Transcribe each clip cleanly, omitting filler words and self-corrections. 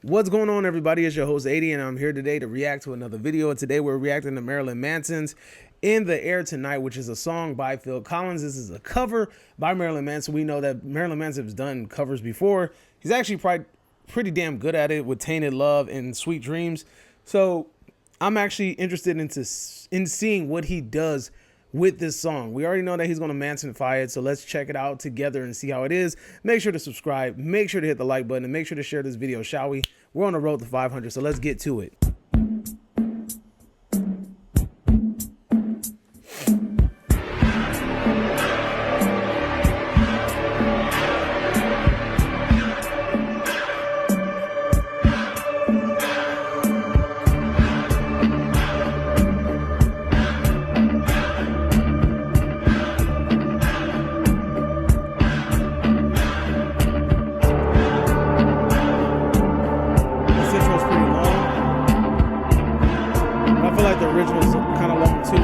What's going on, everybody? It's your host 80, and I'm here today to react to another video. And today we're reacting to Marilyn Manson's In the Air Tonight, which is a song by Phil Collins. This is a cover by Marilyn Manson. We know that Marilyn Manson has done covers before. He's actually probably pretty damn good at it with Tainted Love and Sweet Dreams. So I'm actually interested in seeing what he does with this song. We already know that he's going to Mansonify it, so let's check it out together and see how it is. Make sure to subscribe, make sure to hit the like button, and make sure to share this video, shall we? We're on the road to 500, so let's get to it. I feel like the original's kind of long too.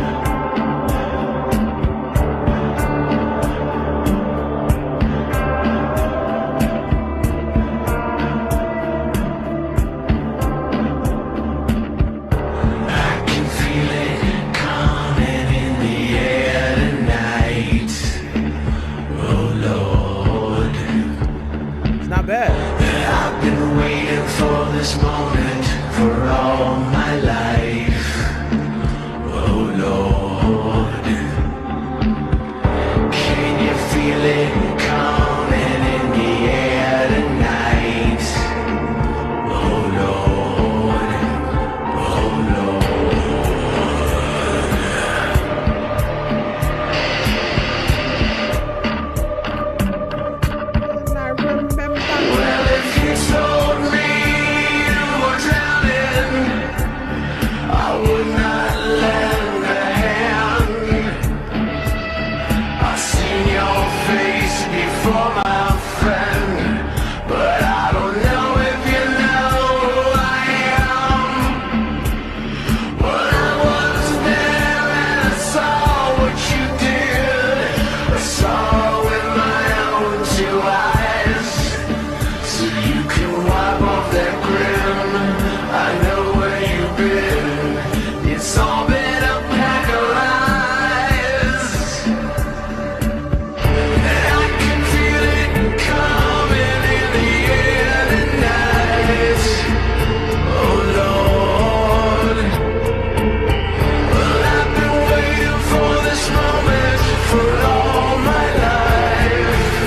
Not bad. I've been waiting for this moment for all my life. Oh Lord, can you feel it coming in the air tonight? Oh Lord, oh well, if you told me you were drowning, I would not lend a hand. I've seen your face before, my friend, but I don't know if you know who I am. Well, I was there and I saw what you did. I saw with my own two eyes. So you can wipe off that grin. I know where you've been. It's all been a pack of lies. And I can feel it coming in the air tonight. Oh Lord, well, I've been waiting for this moment for all my life.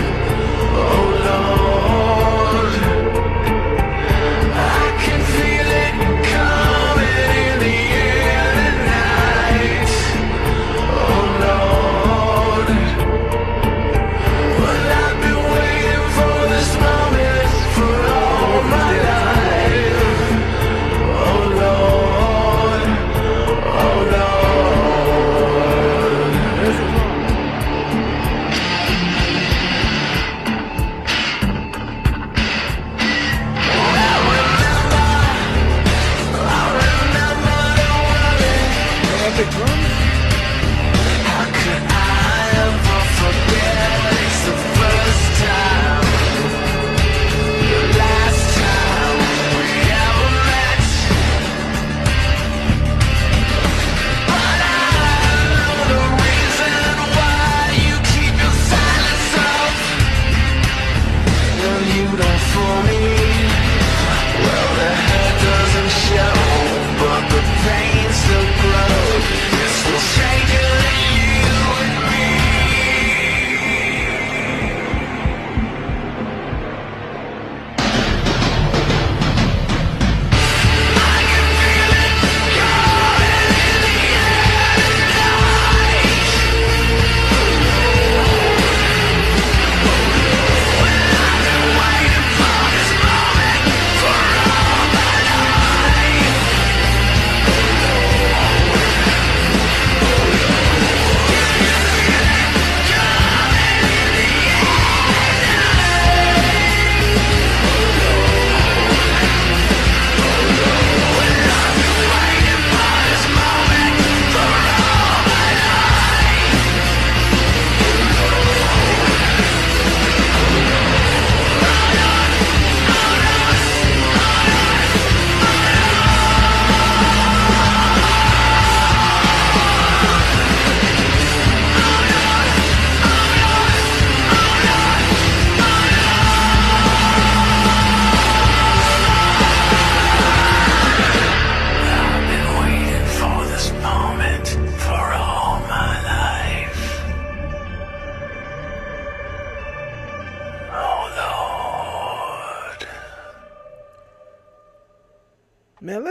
Oh Lord, I can feel it coming in the air tonight.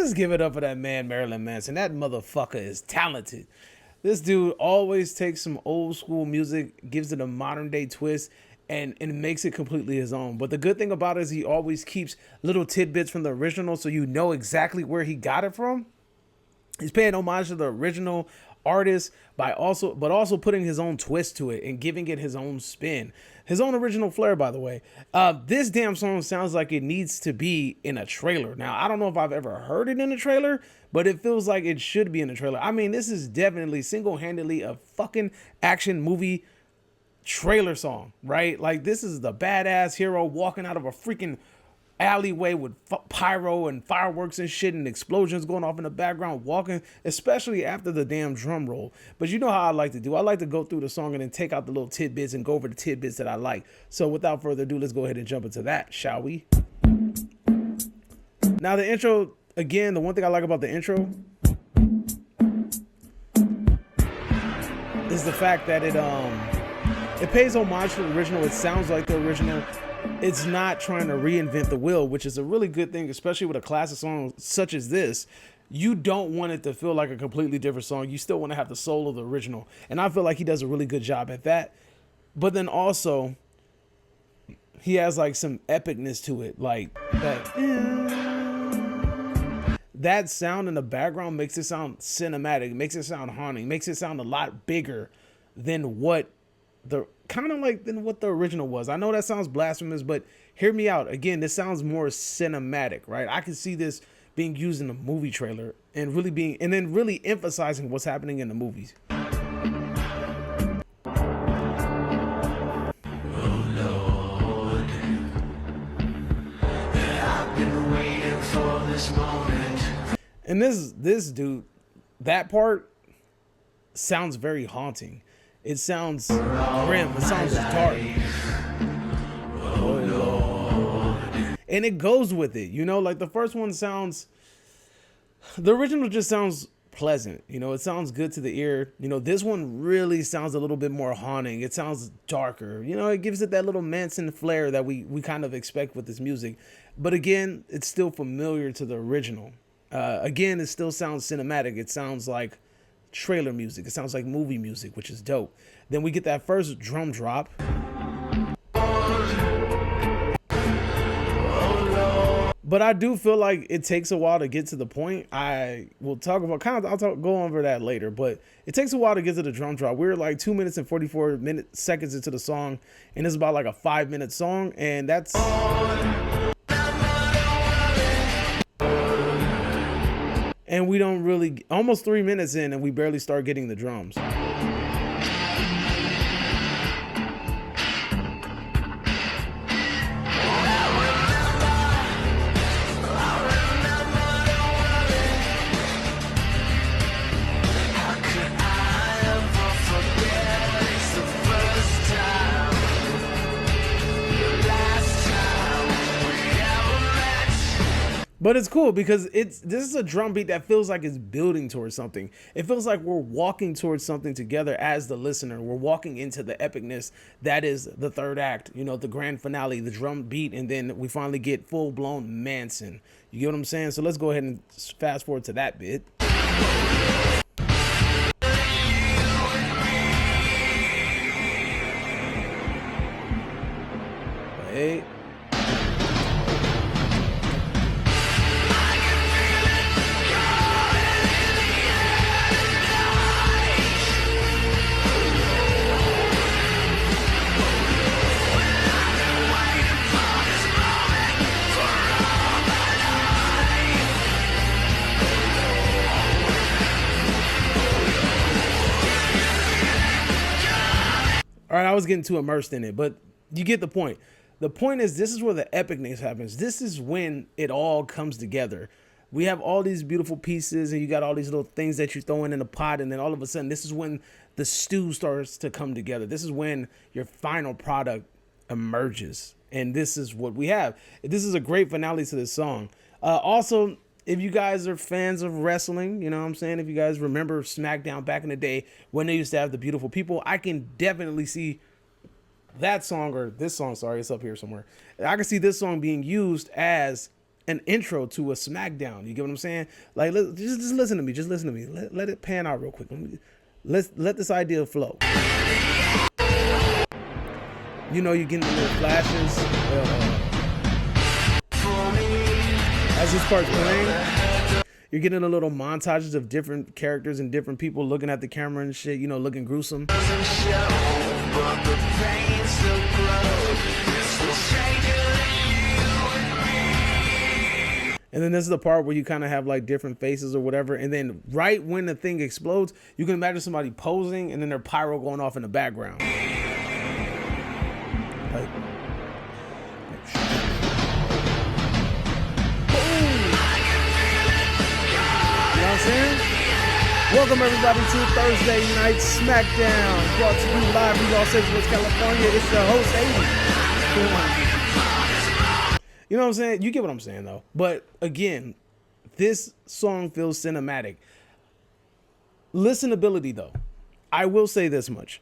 Just give it up for that man, Marilyn Manson. That motherfucker is talented. This dude always takes some old school music, gives it a modern day twist, and makes it completely his own. But the good thing about it is he always keeps little tidbits from the original, so you know exactly where he got it from. He's paying homage to the original artist but also putting his own twist to it and giving it his own spin, his own original flair. By the way, this damn song sounds like it needs to be in a trailer. Now, I don't know if I've ever heard it in a trailer, but it feels like it should be in a trailer. I mean, this is definitely single-handedly a fucking action movie trailer song, right? Like, this is the badass hero walking out of a freaking alleyway with pyro and fireworks and shit and explosions going off in the background, walking, especially after the damn drum roll. But you know how I like to do. I like to go through the song and then take out the little tidbits and go over the tidbits that I like. So without further ado, let's go ahead and jump into that, shall we? Now the intro, again, the one thing I like about the intro is the fact that it pays homage to the original. It sounds like the original. It's not trying to reinvent the wheel, which is a really good thing, especially with a classic song such as this. You don't want it to feel like a completely different song. You still want to have the soul of the original. And I feel like he does a really good job at that. But then also, he has like some epicness to it. Like that sound in the background makes it sound cinematic, makes it sound haunting, makes it sound a lot bigger than what the original was. I know that sounds blasphemous, but hear me out. Again, this sounds more cinematic, right? I can see this being used in a movie trailer and really emphasizing what's happening in the movies. Oh Lord, I've been waiting for this moment. And this dude, that part sounds very haunting. It sounds grim. It sounds dark. Oh Lord. And it goes with it. You know, like the first one sounds, the original just sounds pleasant. You know, it sounds good to the ear. You know, this one really sounds a little bit more haunting. It sounds darker. You know, it gives it that little Manson flair that we kind of expect with this music. But again, it's still familiar to the original. Again, it still sounds cinematic. It sounds like trailer music. It sounds like movie music, which is dope. Then we get that first drum drop. But I do feel like it takes a while to get to the point. I will talk about go over that later, but it takes a while to get to the drum drop. We're like 2 minutes and 44 seconds into the song, and it's about like a 5-minute song, and that's and we don't really, almost 3 minutes in, and we barely start getting the drums. But it's cool because this is a drum beat that feels like it's building towards something. It feels like we're walking towards something together as the listener. We're walking into the epicness that is the third act, you know, the grand finale, the drum beat, and then we finally get full-blown Manson. You get what I'm saying? So let's go ahead and fast forward to that bit. Hey. All right, I was getting too immersed in it, but you get the point. The point is, this is where the epicness happens. This is when it all comes together. We have all these beautiful pieces, and you got all these little things that you throw in a pot, and then all of a sudden, this is when the stew starts to come together. This is when your final product emerges, and this is what we have. This is a great finale to this song. Also, if you guys are fans of wrestling, you know what I'm saying? If you guys remember SmackDown back in the day when they used to have the beautiful people, I can definitely see that song, or this song, sorry, it's up here somewhere. I can see this song being used as an intro to a SmackDown. You get what I'm saying? Like, just listen to me. Just listen to me. Let it pan out real quick. Let this idea flow. You know, you're getting the little flashes as this part's playing. You're getting a little montages of different characters and different people looking at the camera and shit, you know, looking gruesome. And then this is the part where you kind of have like different faces or whatever. And then right when the thing explodes, you can imagine somebody posing and then their pyro going off in the background. Like, welcome everybody to Thursday Night SmackDown, brought to you live from Los Angeles, California. It's your host, Aiden. You know what I'm saying? You get what I'm saying, though. But again, this song feels cinematic. Listenability, though. I will say this much.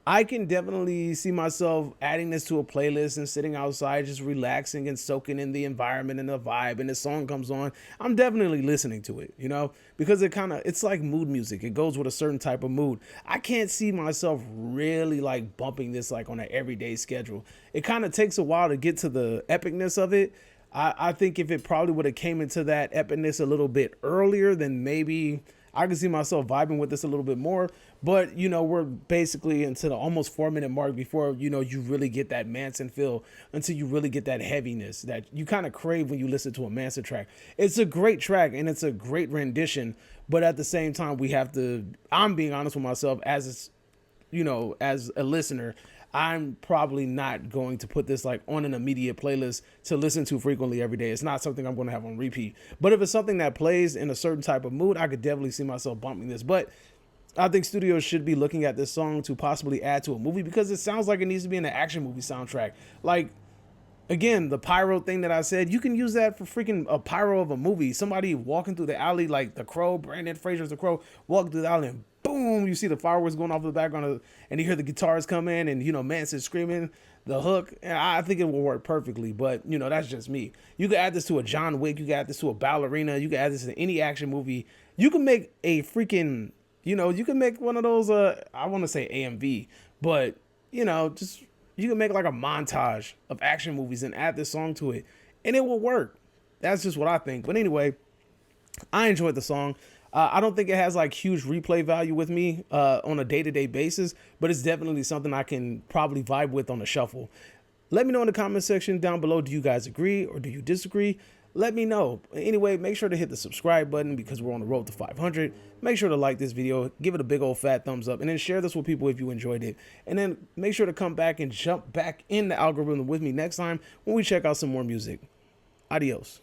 I can definitely see myself adding this to a playlist and sitting outside just relaxing and soaking in the environment and the vibe, and the song comes on. I'm definitely listening to it, you know, because it's like mood music. It goes with a certain type of mood. I can't see myself really like bumping this like on an everyday schedule. It kind of takes a while to get to the epicness of it. I think if it probably would have came into that epicness a little bit earlier, then maybe I can see myself vibing with this a little bit more. But, you know, we're basically into the almost 4-minute mark before, you know, you really get that Manson feel, until you really get that heaviness that you kind of crave when you listen to a Manson track. It's a great track and it's a great rendition. But at the same time, I'm being honest with myself as a listener. I'm probably not going to put this like on an immediate playlist to listen to frequently every day. It's not something I'm going to have on repeat. But if it's something that plays in a certain type of mood, I could definitely see myself bumping this. But I think studios should be looking at this song to possibly add to a movie, because it sounds like it needs to be in an action movie soundtrack. Like, again, the pyro thing that I said, you can use that for freaking a pyro of a movie. Somebody walking through the alley like The Crow, Brandon Fraser's The Crow, walking through the alley and boom, you see the fireworks going off in the background, and you hear the guitars come in, and, you know, Manson screaming the hook. And I think it will work perfectly, but, you know, that's just me. You can add this to a John Wick. You can add this to a Ballerina. You can add this to any action movie. You can make a freaking, you know, you can make one of those, I want to say AMV, but, you know, just, you can make like a montage of action movies and add this song to it, and it will work. That's just what I think. But anyway, I enjoyed the song. I don't think it has like huge replay value with me on a day-to-day basis, but it's definitely something I can probably vibe with on a shuffle. Let me know in the comment section down below. Do you guys agree or do you disagree? Let me know. Anyway, make sure to hit the subscribe button because we're on the road to 500. Make sure to like this video, give it a big old fat thumbs up, and then share this with people if you enjoyed it. And then make sure to come back and jump back in the algorithm with me next time when we check out some more music. Adios.